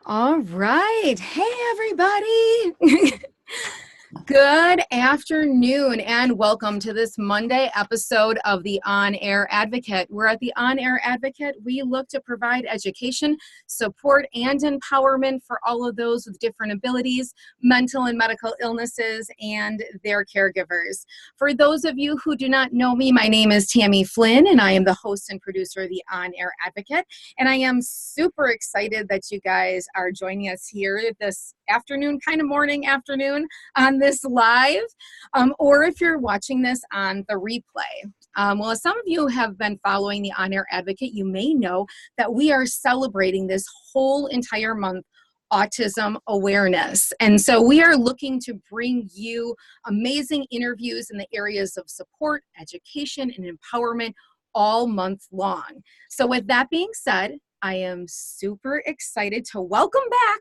All right. Hey, everybody. Good afternoon and welcome to this Monday episode of the On Air Advocate. We're at the On Air Advocate. We look to provide education, support, and empowerment for all of those with different abilities, mental and medical illnesses, and their caregivers. For those of you who do not know me, my name is Tammy Flynn, and I am the host and producer of the On Air Advocate. And I am super excited that you guys are joining us here this afternoon, kind of morning afternoon, on this live, or if you're watching this on the replay. Well, as some of you have been following the On Air Advocate, you may know that we are celebrating this whole entire month Autism Awareness. And so we are looking to bring you amazing interviews in the areas of support, education, and empowerment all month long. So with that being said, I am super excited to welcome back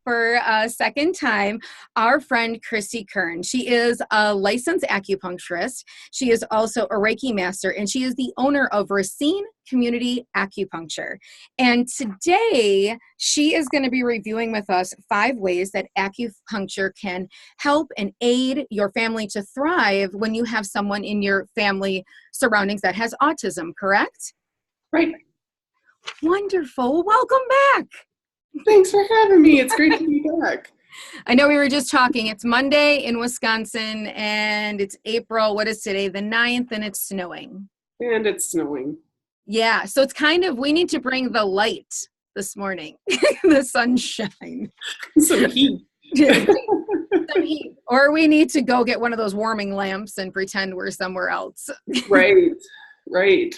for a second time our friend Christie Kern. She is a licensed acupuncturist. She is also a Reiki Master, and she is the owner of Racine Community Acupuncture. And today she is going to be reviewing with us 5 ways that acupuncture can help and aid your family to thrive when you have someone in your family surroundings that has autism, correct? Right. Wonderful. Welcome back. Thanks for having me. It's great to be back. I know we were just talking. It's Monday in Wisconsin, and it's April. What is today? The 9th, and it's snowing. And it's snowing. Yeah, so it's kind of, we need to bring the light this morning, the sunshine. Some heat. Some heat. Or we need to go get one of those warming lamps and pretend we're somewhere else. Right, right.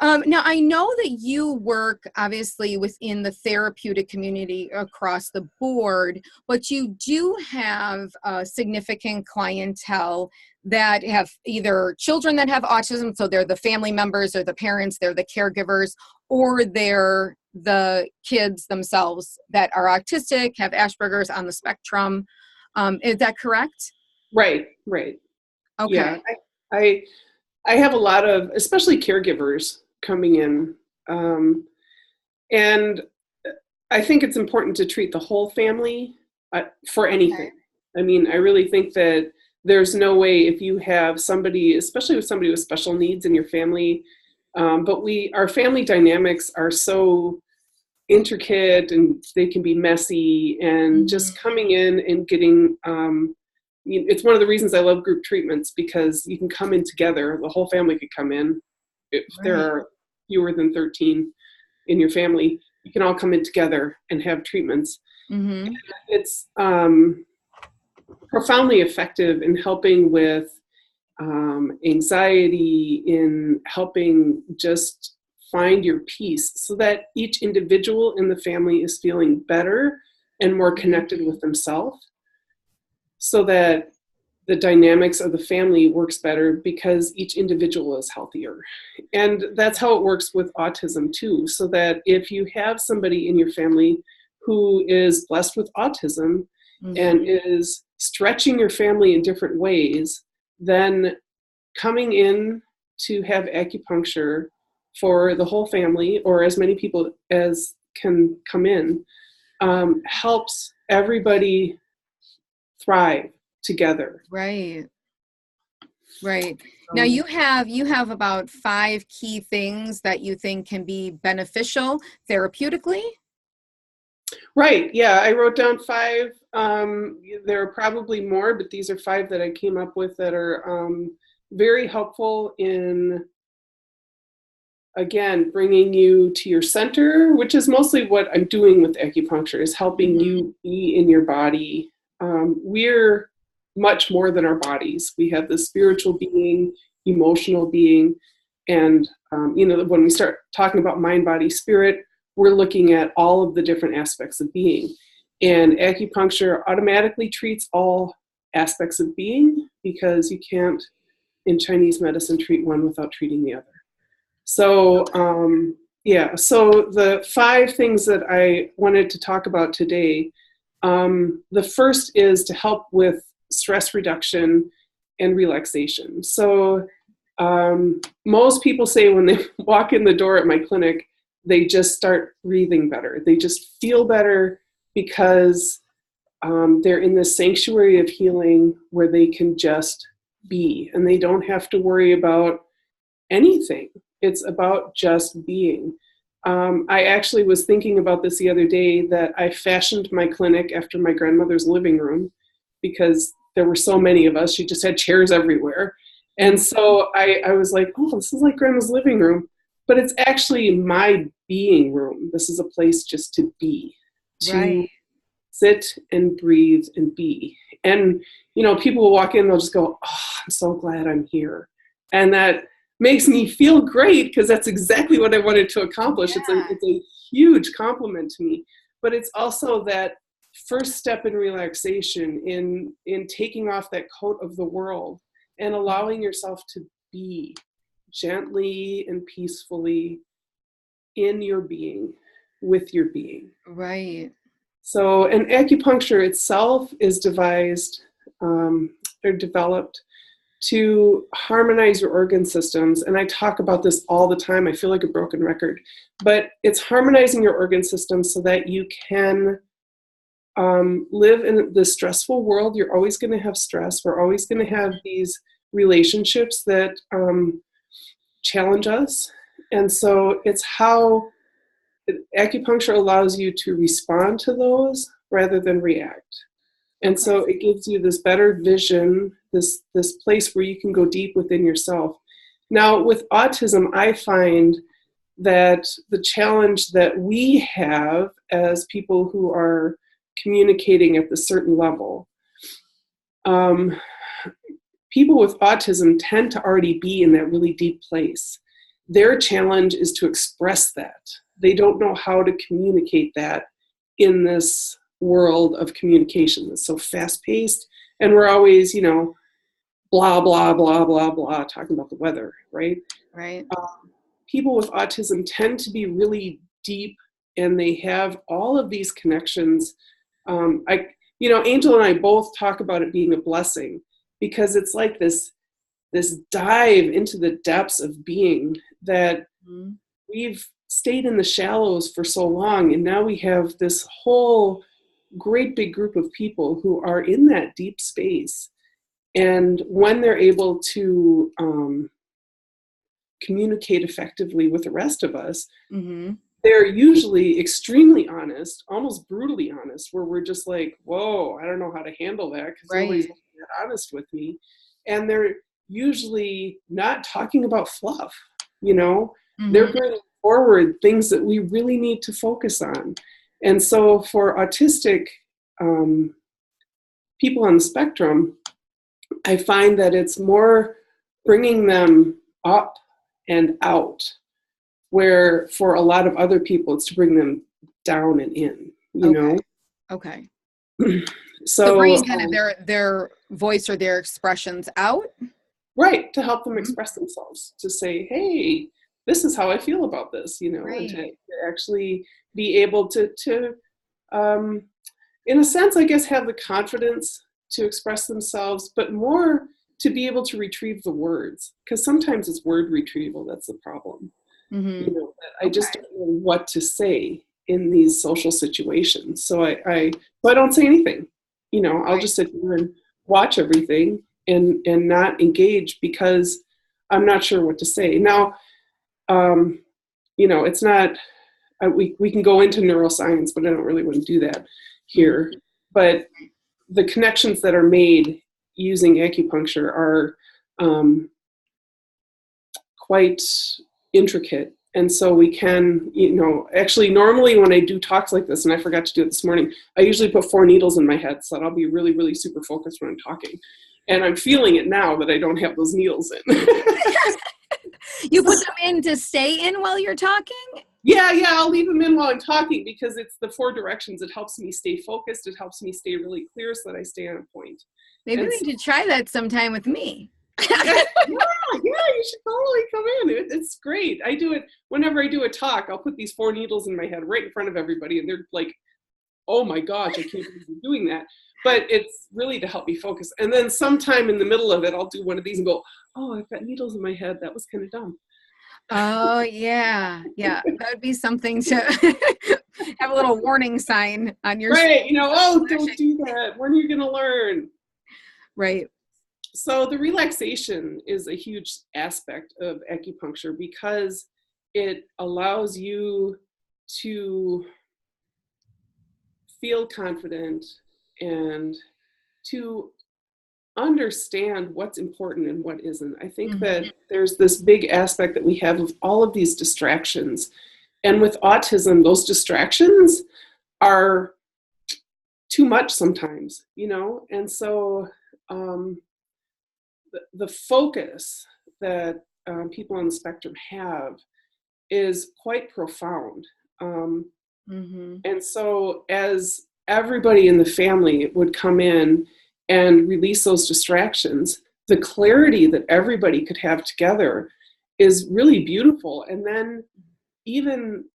Now, I know that you work obviously within the therapeutic community across the board, but you do have a significant clientele that have either children that have autism, so they're the family members or the parents, they're the caregivers, or they're the kids themselves that are autistic, have Asperger's, on the spectrum. Is that correct? Right, right. Okay. Yeah, I have a lot of, especially caregivers, coming in. And I think it's important to treat the whole family for anything. Okay. I mean, I really think that there's no way if you have somebody, especially with somebody with special needs in your family, but our family dynamics are so intricate and they can be messy, and just coming in and getting, it's one of the reasons I love group treatments, because you can come in together, the whole family could come in. If there are fewer than 13 in your family, you can all come in together and have treatments. Mm-hmm. It's profoundly effective in helping with anxiety, in helping just find your peace, so that each individual in the family is feeling better and more connected with themselves, so that the dynamics of the family works better because each individual is healthier. And that's how it works with autism too, so that if you have somebody in your family who is blessed with autism and is stretching your family in different ways, then coming in to have acupuncture for the whole family, or as many people as can come in, helps everybody thrive together. Right. Now you have about 5 key things that you think can be beneficial therapeutically. Right. Yeah, I wrote down 5. There are probably more, but these are 5 that I came up with that are very helpful in, again, bringing you to your center, which is mostly what I'm doing with acupuncture, is helping you be in your body. We're much more than our bodies. We have the spiritual being, emotional being, and when we start talking about mind, body, spirit, we're looking at all of the different aspects of being. And acupuncture automatically treats all aspects of being, because you can't, in Chinese medicine, treat one without treating the other. So, so the 5 things that I wanted to talk about today, the first is to help with stress reduction and relaxation. So most people say when they walk in the door at my clinic, they just start breathing better. They just feel better. because they're in this sanctuary of healing where they can just be, and they don't have to worry about anything. It's about just being. I actually was thinking about this the other day, that I fashioned my clinic after my grandmother's living room because there were so many of us. She just had chairs everywhere. And so I was like, oh, this is like grandma's living room, but it's actually my being room. This is a place just to be, to sit and breathe and be. And, you know, people will walk in, they'll just go, oh, I'm so glad I'm here. And that makes me feel great, because that's exactly what I wanted to accomplish. Yeah. It's a huge compliment to me, but it's also that first step in relaxation, in taking off that coat of the world and allowing yourself to be gently and peacefully in your being, with your being. Right. So, and acupuncture itself is devised or developed to harmonize your organ systems. And I talk about this all the time. I feel like a broken record, but it's harmonizing your organ systems so that you can live in the stressful world. You're always going to have stress. We're always going to have these relationships that challenge us. And so it's how acupuncture allows you to respond to those rather than react. And so it gives you this better vision, this place where you can go deep within yourself. Now, with autism, I find that the challenge that we have as people who are communicating at the certain level, people with autism tend to already be in that really deep place. Their challenge is to express that. They don't know how to communicate that in this world of communication that's so fast-paced, and we're always, you know, blah, blah, blah, blah, blah, talking about the weather, right? Right. People with autism tend to be really deep, and they have all of these connections. Angel and I both talk about it being a blessing, because it's like this dive into the depths of being that we've stayed in the shallows for so long, and now we have this whole great big group of people who are in that deep space. And when they're able to communicate effectively with the rest of us, they're usually extremely honest, almost brutally honest, where we're just like, whoa, I don't know how to handle that, because nobody's that honest with me. And they're usually not talking about fluff, you know. They're bringing forward things that we really need to focus on. And so for autistic people on the spectrum, I find that it's more bringing them up and out, where for a lot of other people, it's to bring them down and in, you know? Okay. So bringing kind of their voice or their expressions out? Right, to help them express themselves, to say, hey, this is how I feel about this, you know, and to actually be able to in a sense, I guess, have the confidence to express themselves, but more to be able to retrieve the words, because sometimes it's word retrieval that's the problem. You know, I just don't know what to say in these social situations, so I don't say anything. You know, I'll just sit here and watch everything and not engage, because I'm not sure what to say. Now, you know, it's not, we can go into neuroscience, but I don't really want to do that here. But the connections that are made using acupuncture are quite intricate. And so we can, you know, actually normally when I do talks like this, and I forgot to do it this morning, I usually put 4 needles in my head so that I'll be really, really super focused when I'm talking. And I'm feeling it now that I don't have those needles in. You put them in to stay in while you're talking? Yeah, I'll leave them in while I'm talking, because it's the 4 directions. It helps me stay focused. It helps me stay really clear so that I stay on a point. Maybe we need to try that sometime with me. Yeah, you should totally come in. It's great. I do it whenever I do a talk. I'll put these 4 needles in my head right in front of everybody, and they're like, oh my gosh, I can't believe you're doing that. But it's really to help me focus. And then sometime in the middle of it, I'll do one of these and go, oh, I've got needles in my head. That was kind of dumb. Oh, yeah. Yeah. That would be something to have a little warning sign on your Right. Oh, don't flashing. do that. When are you going to learn? Right. So the relaxation is a huge aspect of acupuncture because it allows you to feel confident and to understand what's important and what isn't. I think that there's this big aspect that we have of all of these distractions. And with autism, those distractions are too much sometimes, And so the focus that people on the spectrum have is quite profound. And so as everybody in the family would come in and release those distractions, the clarity that everybody could have together is really beautiful. And then even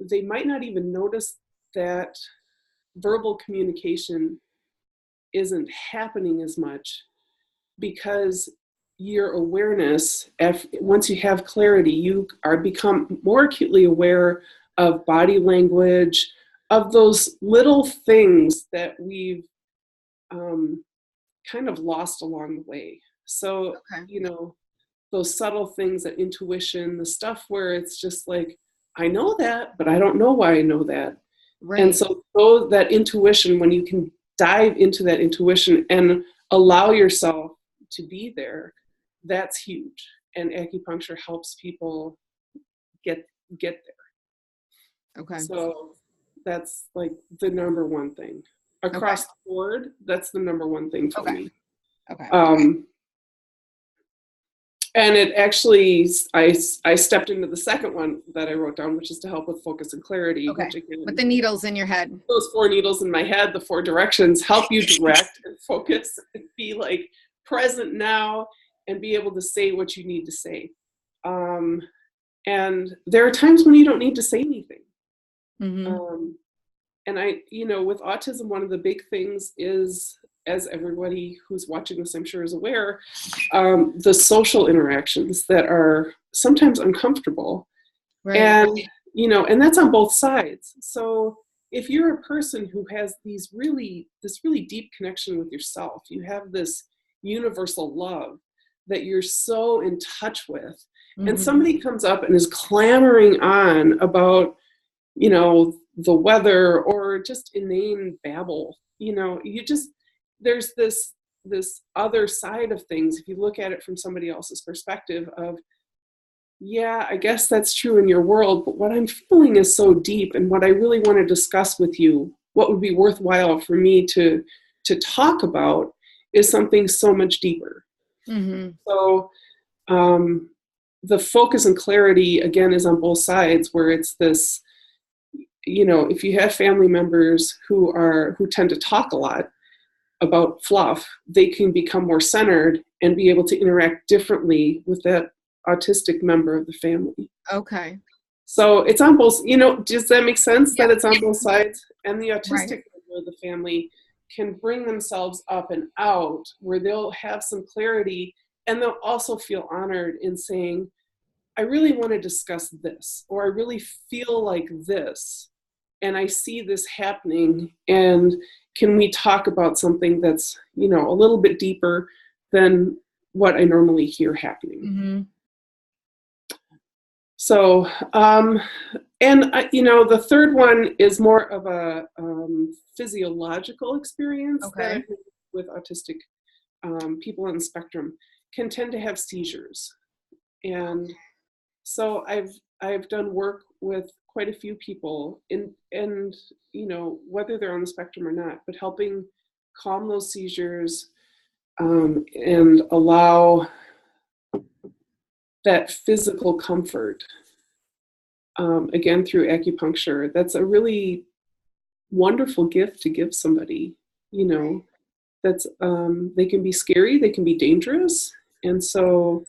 they might not even notice that verbal communication isn't happening as much because your awareness, once you have clarity, you are become more acutely aware of body language, of those little things that we've kind of lost along the way. So, those subtle things, that intuition, the stuff where it's just like, I know that, but I don't know why I know that. Right. And so that intuition, when you can dive into that intuition and allow yourself to be there, that's huge. And acupuncture helps people get there. Okay. So that's like the number one thing. Across the board, that's the number one thing for me. Okay. And it actually, I stepped into the second one that I wrote down, which is to help with focus and clarity. Okay. Which again, with the needles in your head. Those 4 needles in my head, the 4 directions, help you direct and focus and be like present now and be able to say what you need to say. And there are times when you don't need to say anything. And with autism, one of the big things is, as everybody who's watching this, I'm sure, is aware, the social interactions that are sometimes uncomfortable. Right. And that's on both sides. So if you're a person who has this really deep connection with yourself, you have this universal love that you're so in touch with, and somebody comes up and is clamoring on about, the weather or just inane babble, there's this other side of things. If you look at it from somebody else's perspective of, yeah, I guess that's true in your world, but what I'm feeling is so deep, and what I really want to discuss with you, what would be worthwhile for me to talk about, is something so much deeper. So the focus and clarity, again, is on both sides, where it's this, if you have family members who tend to talk a lot about fluff, they can become more centered and be able to interact differently with that autistic member of the family. Okay. So it's on both, does that make sense? That it's on both sides? And the autistic member of the family can bring themselves up and out, where they'll have some clarity, and they'll also feel honored in saying, I really want to discuss this, or I really feel like this, and I see this happening, and can we talk about something that's, a little bit deeper than what I normally hear happening. So, the third one is more of a physiological experience that I think with autistic people on the spectrum can tend to have seizures. And so I've done work with quite a few people and whether they're on the spectrum or not, but helping calm those seizures and allow that physical comfort, again, through acupuncture. That's a really wonderful gift to give somebody. That's they can be scary, they can be dangerous, and so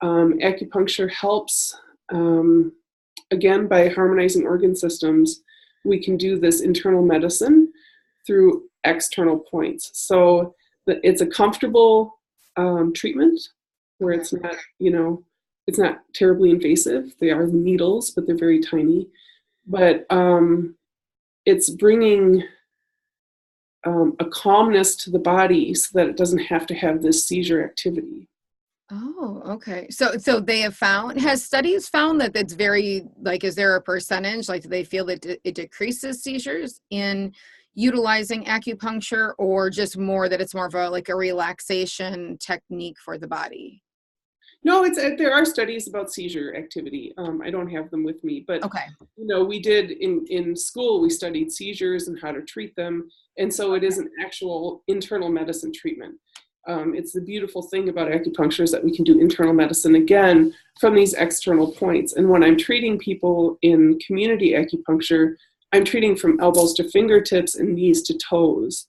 acupuncture helps. Again, by harmonizing organ systems, we can do this internal medicine through external points. So it's a comfortable treatment where it's not, it's not terribly invasive. They are needles, but they're very tiny. But it's bringing a calmness to the body so that it doesn't have to have this seizure activity. Oh, okay. So they have found, has studies found that it's very, like, is there a percentage, like, do they feel that it decreases seizures in utilizing acupuncture, or just more that it's more of a, like, a relaxation technique for the body? No, there are studies about seizure activity. I don't have them with me, but Okay. we did in school. We studied seizures and how to treat them, and so it is an actual internal medicine treatment. It's the beautiful thing about acupuncture is that we can do internal medicine again from these external points. And when I'm treating people in community acupuncture, I'm treating from elbows to fingertips and knees to toes,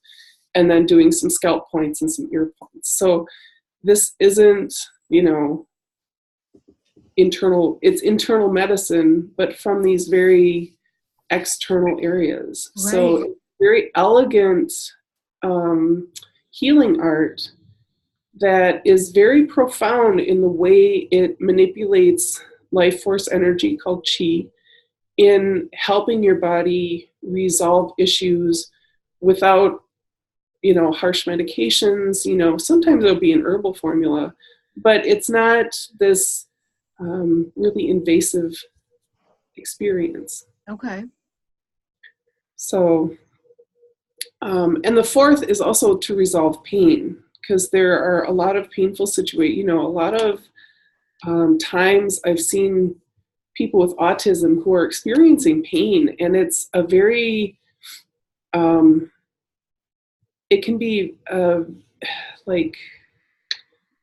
and then doing some scalp points and some ear points. So this isn't, it's internal medicine, but from these very external areas. Right. So it's very elegant healing art that is very profound in the way it manipulates life force energy called chi in helping your body resolve issues without, harsh medications. Sometimes there'll be an herbal formula, but it's not this really invasive experience. Okay. So, and the fourth is also to resolve pain, because there are a lot of painful situations. A lot of times I've seen people with autism who are experiencing pain, and it's a very, it can be like,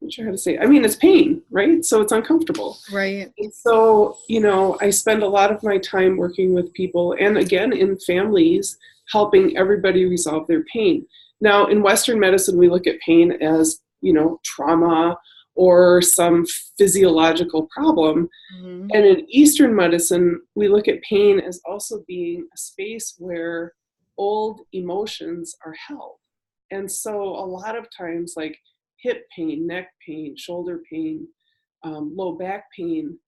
I'm not sure how to say it. I mean, it's pain, right? So it's uncomfortable. Right. And so, I spend a lot of my time working with people, and again, in families, helping everybody resolve their pain. Now, in Western medicine, we look at pain as, trauma or some physiological problem. Mm-hmm. And in Eastern medicine, we look at pain as also being a space where old emotions are held. And so a lot of times, like hip pain, neck pain, shoulder pain, low back pain,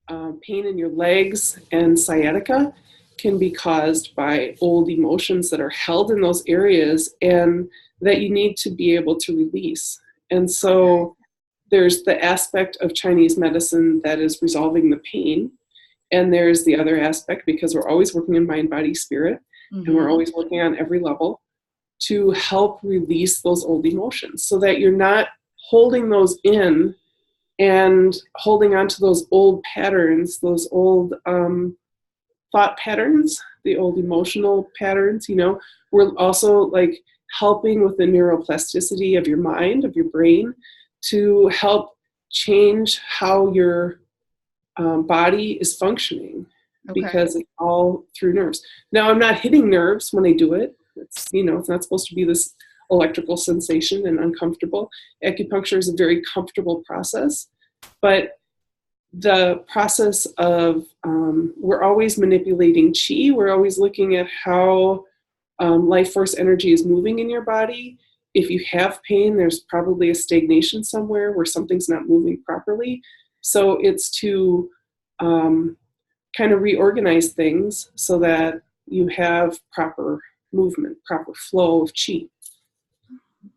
pain in your legs, and sciatica can be caused by old emotions that are held in those areas and that you need to be able to release. And so there's the aspect of Chinese medicine that is resolving the pain. And there's the other aspect, because we're always working in mind, body, spirit, Mm-hmm. and we're always working on every level to help release those old emotions so that you're not holding those in and holding on to those old patterns, those old thought patterns, the old emotional patterns. We're also like helping with the neuroplasticity of your mind, of your brain, to help change how your body is functioning, because it's all through nerves. Now, I'm not hitting nerves when I do it. It's not supposed to be this electrical sensation and uncomfortable. Acupuncture is a very comfortable process, but the process of we're always manipulating chi. We're always looking at how life force energy is moving in your body. If you have pain, there's probably a stagnation somewhere where something's not moving properly. So it's to kind of reorganize things so that you have proper movement, proper flow of chi.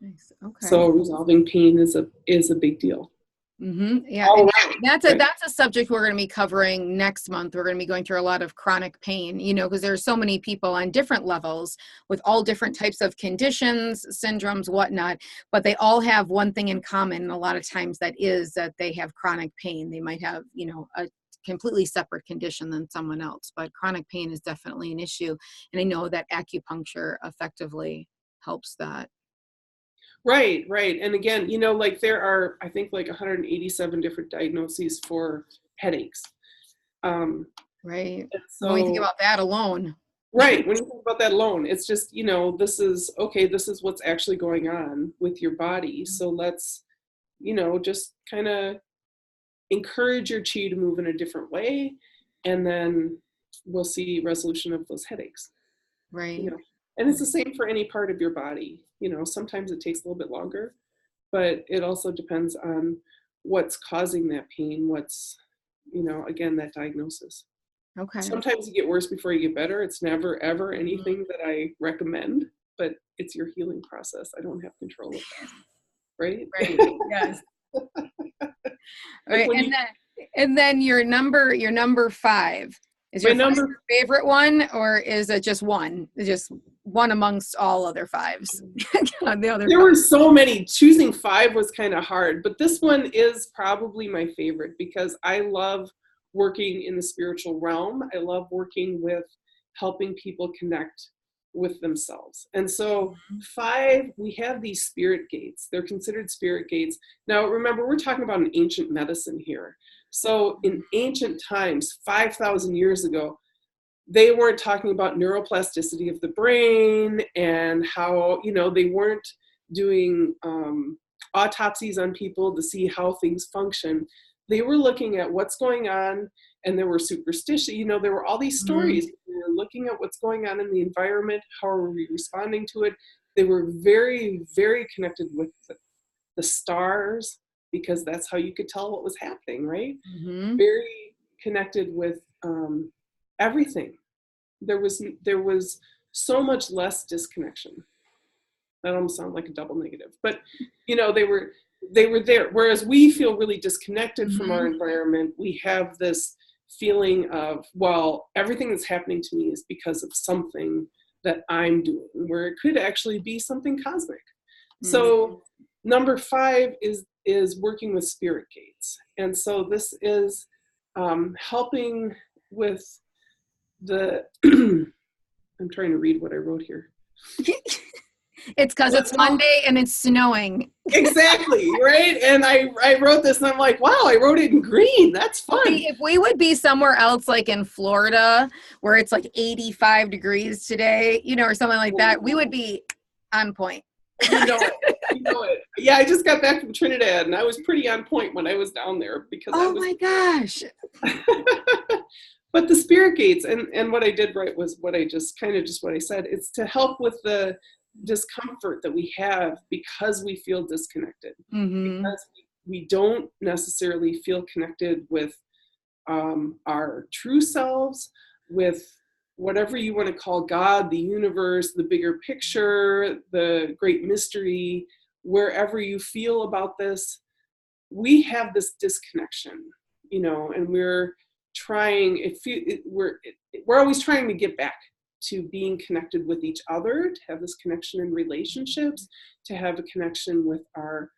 Nice. Okay. So resolving pain is a big deal. Mm-hmm. Yeah, that's a subject we're going to be covering next month. We're going to be going through a lot of chronic pain, because there's so many people on different levels with all different types of conditions, syndromes, whatnot, but they all have one thing in common. And a lot of times that is that they have chronic pain. They might have, a completely separate condition than someone else, but chronic pain is definitely an issue. And I know that acupuncture effectively helps that. Right. And again, like there are, I think, like 187 different diagnoses for headaches. Right. So, when you think about that alone. Right. When you think about that alone, it's just, this is what's actually going on with your body. So let's, just kind of encourage your chi to move in a different way. And then we'll see resolution of those headaches. Right. And it's the same for any part of your body. Sometimes it takes a little bit longer, but it also depends on what's causing that pain, what's again, that diagnosis. Okay. Sometimes you get worse before you get better. It's never, ever anything that I recommend, but it's your healing process. I don't have control of that. Right? Right. Yes. Like Right. And then your number 5. Is my your 5 number your favorite one, or is it just one? Just one amongst all other 5s? The other There 5. were so many. Choosing 5 was kind of hard, but this one is probably my favorite because I love working in the spiritual realm. I love working with helping people connect with themselves. And so 5, we have these spirit gates. They're considered spirit gates. Now, remember, we're talking about an ancient medicine here. So in ancient times, 5,000 years ago, they weren't talking about neuroplasticity of the brain and how, they weren't doing autopsies on people to see how things function. They were looking at what's going on, and there were superstition, there were all these stories. We were looking at what's going on in the environment, how are we responding to it. They were very, very connected with the stars, because that's how you could tell what was happening, right? Mm-hmm. Very connected with everything. There was so much less disconnection. That almost sounds like a double negative, but they were there. Whereas we feel really disconnected from our environment. We have this feeling of, well, everything that's happening to me is because of something that I'm doing, where it could actually be something cosmic. So number 5 is working with spirit gates. And so this is helping with the, I'm trying to read what I wrote here. It's because it's Monday and it's snowing. Exactly, right? And I wrote this and I'm like, wow, I wrote it in green. That's fun. See, if we would be somewhere else, like in Florida, where it's like 85 degrees today, or something like that, we would be on point. You know it. Yeah, I just got back from Trinidad and I was pretty on point when I was down there because my gosh. But the spirit gates, and what I did right was what I just what I said. It's to help with the discomfort that we have because we feel disconnected, because we don't necessarily feel connected with our true selves, with whatever you want to call God, the universe, the bigger picture, the great mystery, wherever you feel about this. We have this disconnection, and we're trying, we're always trying to get back to being connected with each other, to have this connection in relationships, to have a connection with our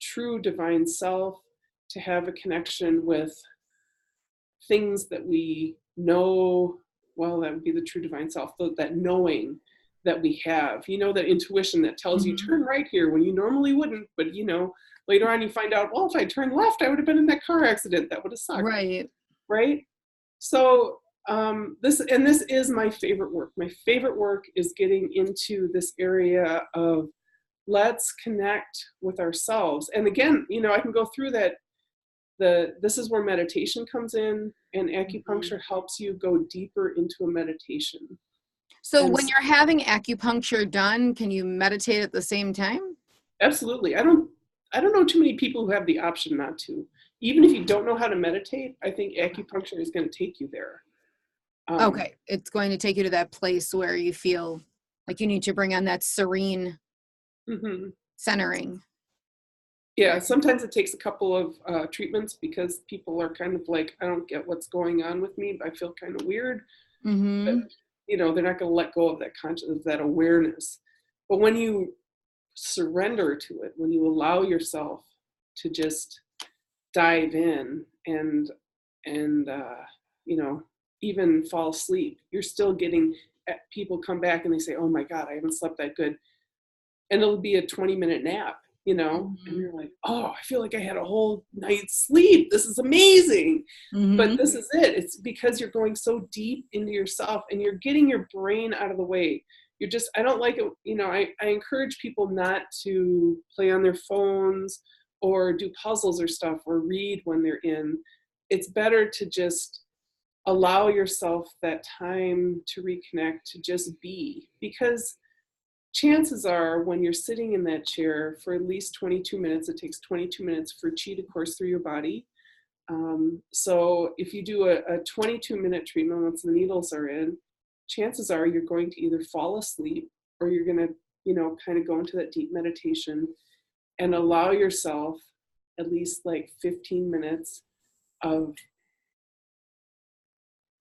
true divine self, to have a connection with things that we know. Well, that would be the true divine self, that knowing that we have, that intuition that tells you turn right here when you normally wouldn't, but later on you find out, well, if I turned left, I would have been in that car accident. That would have sucked. Right. So this is my favorite work. My favorite work is getting into this area of let's connect with ourselves. And again, I can go through that. This is where meditation comes in, and acupuncture helps you go deeper into a meditation. So when you're having acupuncture done, can you meditate at the same time? Absolutely. I don't know too many people who have the option not to. Even if you don't know how to meditate, I think acupuncture is going to take you there. Okay. It's going to take you to that place where you feel like you need to bring on that serene centering. Yeah, sometimes it takes a couple of treatments because people are kind of like, I don't get what's going on with me. I feel kind of weird. But, they're not going to let go of that consciousness, that awareness. But when you surrender to it, when you allow yourself to just dive in and even fall asleep, you're still getting, people come back and they say, oh my God, I haven't slept that good. And it'll be a 20-minute nap, and you're like, oh, I feel like I had a whole night's sleep. This is amazing. But this is it. It's because you're going so deep into yourself and you're getting your brain out of the way. I don't like it. I encourage people not to play on their phones or do puzzles or stuff or read when they're in. It's better to just allow yourself that time to reconnect, to just be, because chances are when you're sitting in that chair for at least 22 minutes, it takes 22 minutes for chi to course through your body. So if you do a 22-minute treatment once the needles are in, chances are you're going to either fall asleep or you're going to, kind of go into that deep meditation and allow yourself at least like 15 minutes of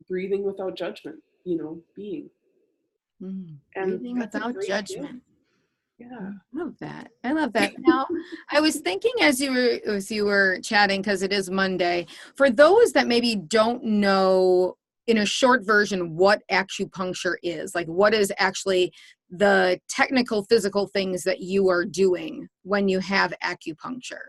breathing without judgment, being. And Breathing that's a without great gift. judgment. Yeah. I love that. I love that. Now, I was thinking as you were chatting, because it is Monday, for those that maybe don't know in a short version what acupuncture is, like what is actually the technical physical things that you are doing when you have acupuncture.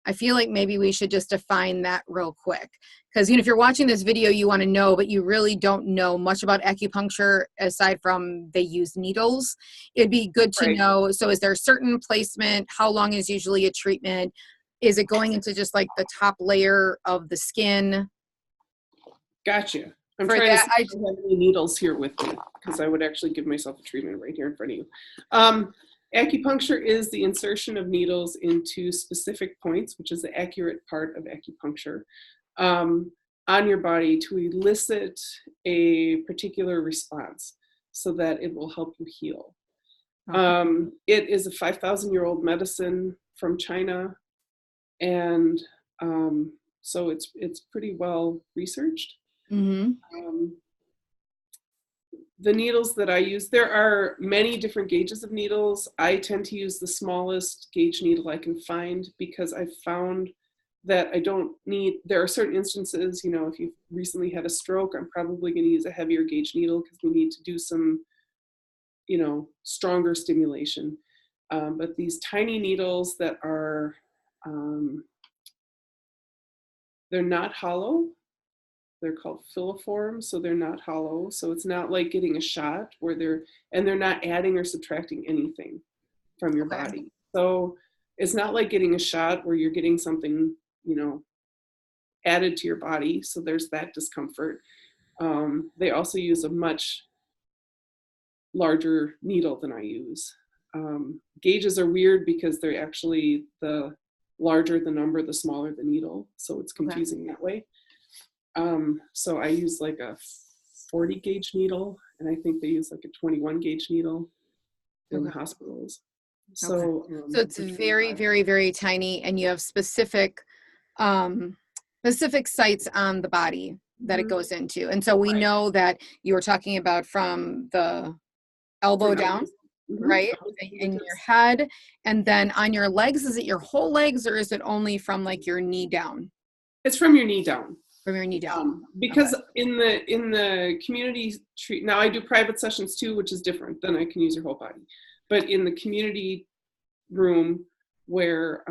I feel like maybe we should just define that real quick. Because, if you're watching this video, you want to know, but you really don't know much about acupuncture aside from they use needles. It'd be good to know. So is there a certain placement? How long is usually a treatment? Is it going into just like the top layer of the skin? Gotcha. I'm For trying that, to see if I have any needles here with me, because I would actually give myself a treatment right here in front of you. Acupuncture is the insertion of needles into specific points, which is the accurate part of acupuncture, on your body to elicit a particular response so that it will help you heal. It is a 5,000-year-old medicine from China, and so it's pretty well researched. The needles that I use, there are many different gauges of needles. I tend to use the smallest gauge needle I can find because I've found that I don't need, there are certain instances, if you've recently had a stroke, I'm probably going to use a heavier gauge needle because we need to do some, stronger stimulation. But these tiny needles that are, they're not hollow. They're called filiform, so they're not hollow. So it's not like getting a shot where they're not adding or subtracting anything from your body. So it's not like getting a shot where you're getting something, added to your body. So there's that discomfort. They also use a much larger needle than I use. Gauges are weird because they're actually the larger the number, the smaller the needle. So it's confusing that way. So I use like a 40 gauge needle, and I think they use like a 21 gauge needle in the hospitals. So, so it's very, very, very tiny, and you have specific sites on the body that it goes into. And so we know that you were talking about from the elbow down, right? In your head, and then on your legs. Is it your whole legs, or is it only from like your knee down? It's from your knee down. From your knee down. Because in the community now I do private sessions too, which is different. Then I can use your whole body. But in the community room where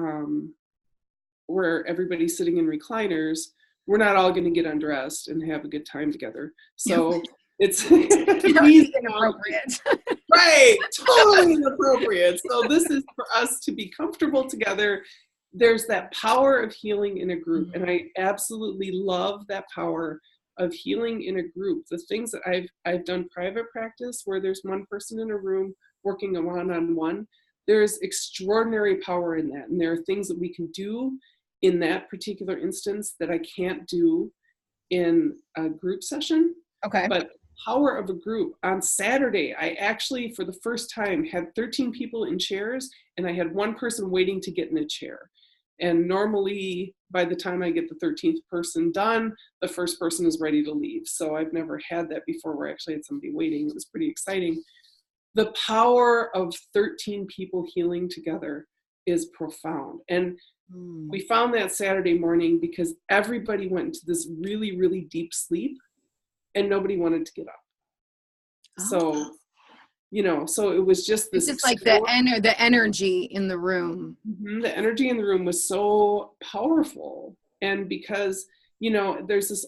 everybody's sitting in recliners, we're not all going to get undressed and have a good time together. So it's inappropriate. Right, totally inappropriate. So this is for us to be comfortable together. There's that power of healing in a group, and I absolutely love that power of healing in a group. The things that I've done private practice where there's one person in a room working a one-on-one, there's extraordinary power in that, and there are things that we can do in that particular instance that I can't do in a group session. But power of a group. On Saturday, I actually, for the first time, had 13 people in chairs, and I had one person waiting to get in a chair. And normally, by the time I get the 13th person done, the first person is ready to leave. So I've never had that before where I actually had somebody waiting. It was pretty exciting. The power of 13 people healing together is profound. And we found that Saturday morning because everybody went into this really, really deep sleep and nobody wanted to get up. So, so it was just this. It's just like the energy in the room. The energy in the room was so powerful. And because, there's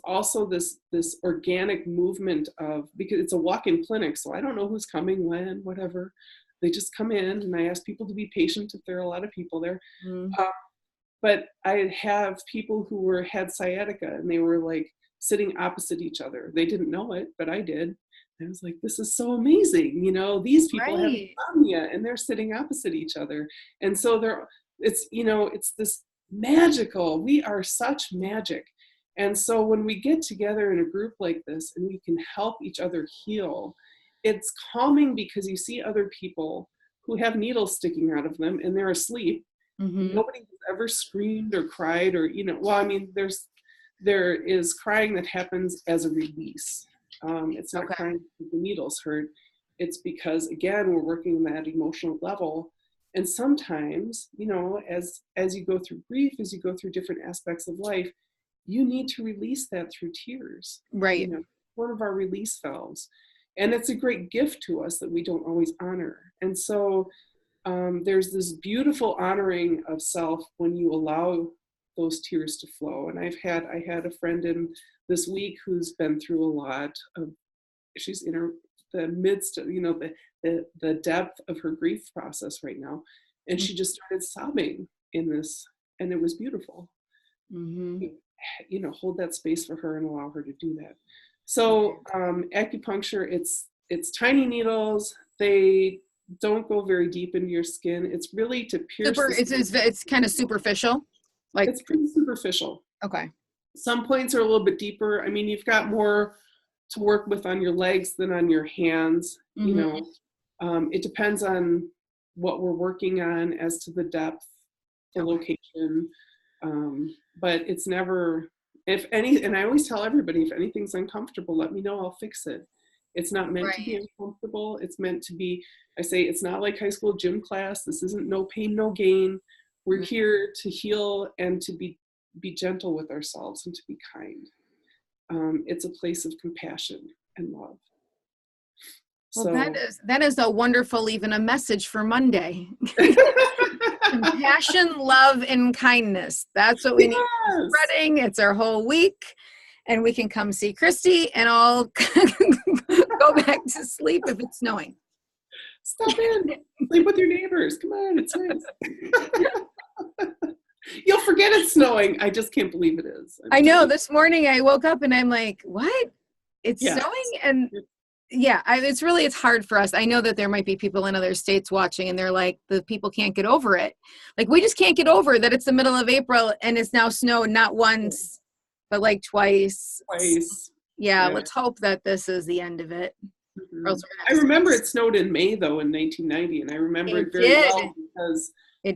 this organic movement of, because it's a walk-in clinic, so I don't know who's coming, when, whatever. They just come in, and I ask people to be patient if there are a lot of people there. But I have people who had sciatica, and they were like sitting opposite each other. They didn't know it, but I did. I was like, this is so amazing. These people have insomnia and they're sitting opposite each other. And so it's this magical. We are such magic. And so when we get together in a group like this and we can help each other heal, it's calming because you see other people who have needles sticking out of them and they're asleep. Mm-hmm. Nobody has ever screamed or cried or, well, I mean, there is crying that happens as a release. It's not crying because the needles hurt. It's because, again, we're working on that emotional level. And sometimes, as you go through grief, as you go through different aspects of life, you need to release that through tears. Right. One of our release valves. And it's a great gift to us that we don't always honor. And so there's this beautiful honoring of self when you allow those tears to flow. And I had a friend in this week who's been through a lot of, she's in the midst of, the depth of her grief process right now. And she just started sobbing in this, and it was beautiful. Mm-hmm. Hold that space for her and allow her to do that. So acupuncture, it's tiny needles. They don't go very deep into your skin. It's really to pierce. It's kind of superficial. Like it's pretty superficial. Okay. Some points are a little bit deeper. I mean, you've got more to work with on your legs than on your hands. Mm-hmm. It depends on what we're working on as to the depth, the location. But it's never, and I always tell everybody, if anything's uncomfortable, let me know, I'll fix it. It's not meant to be uncomfortable. It's meant to be, I say, it's not like high school gym class. This isn't no pain, no gain. We're here to heal and to be gentle with ourselves and to be kind. It's a place of compassion and love. Well, that is a wonderful, even a message for Monday. Compassion, love, and kindness. That's what we need to be spreading. It's our whole week. And we can come see Christie and I'll go back to sleep if it's snowing. Stop in. Sleep with your neighbors. Come on, it's nice. You'll forget it's snowing. I just can't believe it is. I know. This morning I woke up and I'm like, what? It's snowing? And it's hard for us. I know that there might be people in other states watching and they're like, the people can't get over it. Like, we just can't get over that it's the middle of April and it's now snowed not once, but like twice. Yeah, let's hope that this is the end of it. Mm-hmm. I remember it snowed in May, though, in 1990, and I remember it very well because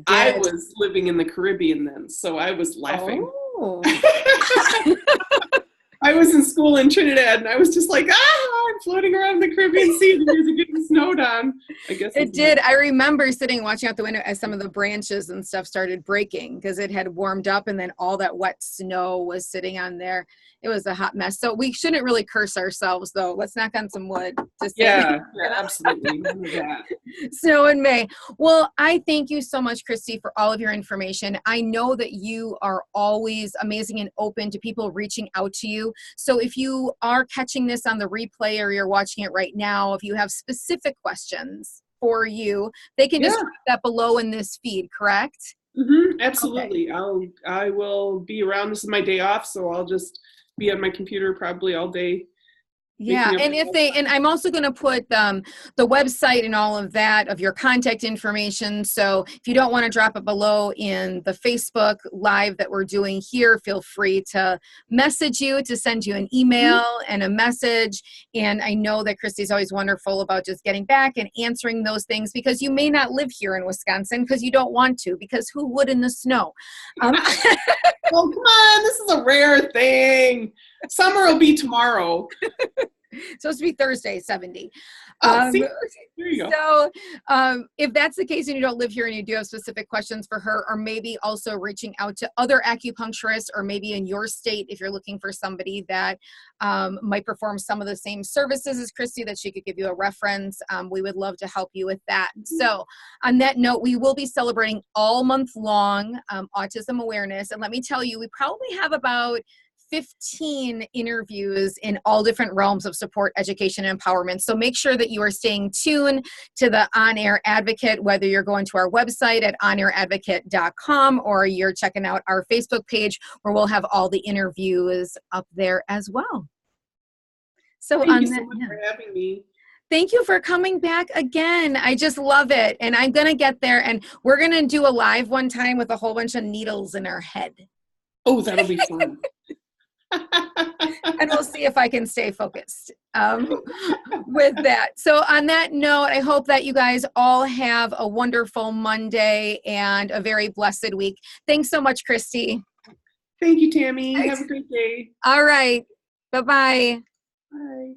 I was living in the Caribbean then, so I was laughing. Oh. I was in school in Trinidad, and I was just like, I'm floating around the Caribbean Sea, and there's getting snowed on. I guess it did. I remember watching out the window as some of the branches and stuff started breaking because it had warmed up, and then all that wet snow was sitting on there. It was a hot mess. So we shouldn't really curse ourselves, though. Let's knock on some wood. Absolutely. Snow in May. Well, I thank you so much, Christie, for all of your information. I know that you are always amazing and open to people reaching out to you. So if you are catching this on the replay or you're watching it right now, if you have specific questions for you, they can just put that below in this feed, correct? Mm-hmm, absolutely. Okay. I will be around. This is my day off, so I'll just be on my computer probably all day. Yeah, and I'm also going to put the website and all of that of your contact information. So if you don't want to drop it below in the Facebook Live that we're doing here, feel free to message you, to send you an email and a message. And I know that Christie's always wonderful about just getting back and answering those things because you may not live here in Wisconsin because you don't want to, because who would in the snow? Well, come on, this is a rare thing. Summer will be tomorrow. It's supposed to be Thursday, 70. There you go. So if that's the case and you don't live here and you do have specific questions for her, or maybe also reaching out to other acupuncturists, or maybe in your state, if you're looking for somebody that might perform some of the same services as Christie, that she could give you a reference, we would love to help you with that. So on that note, we will be celebrating all month long Autism Awareness. And let me tell you, we probably have about 15 interviews in all different realms of support, education, and empowerment. So make sure that you are staying tuned to the On Air Advocate, whether you're going to our website at onairadvocate.com or you're checking out our Facebook page, where we'll have all the interviews up there as well. So Thank you so much for having me. Thank you for coming back again. I just love it. And I'm going to get there, and we're going to do a live one time with a whole bunch of needles in our head. Oh, that'll be fun. And we'll see if I can stay focused with that. So on that note, I hope that you guys all have a wonderful Monday and a very blessed week. Thanks so much, Christy. Thank you, Tammy. Have a great day. All right. Bye-bye. Bye.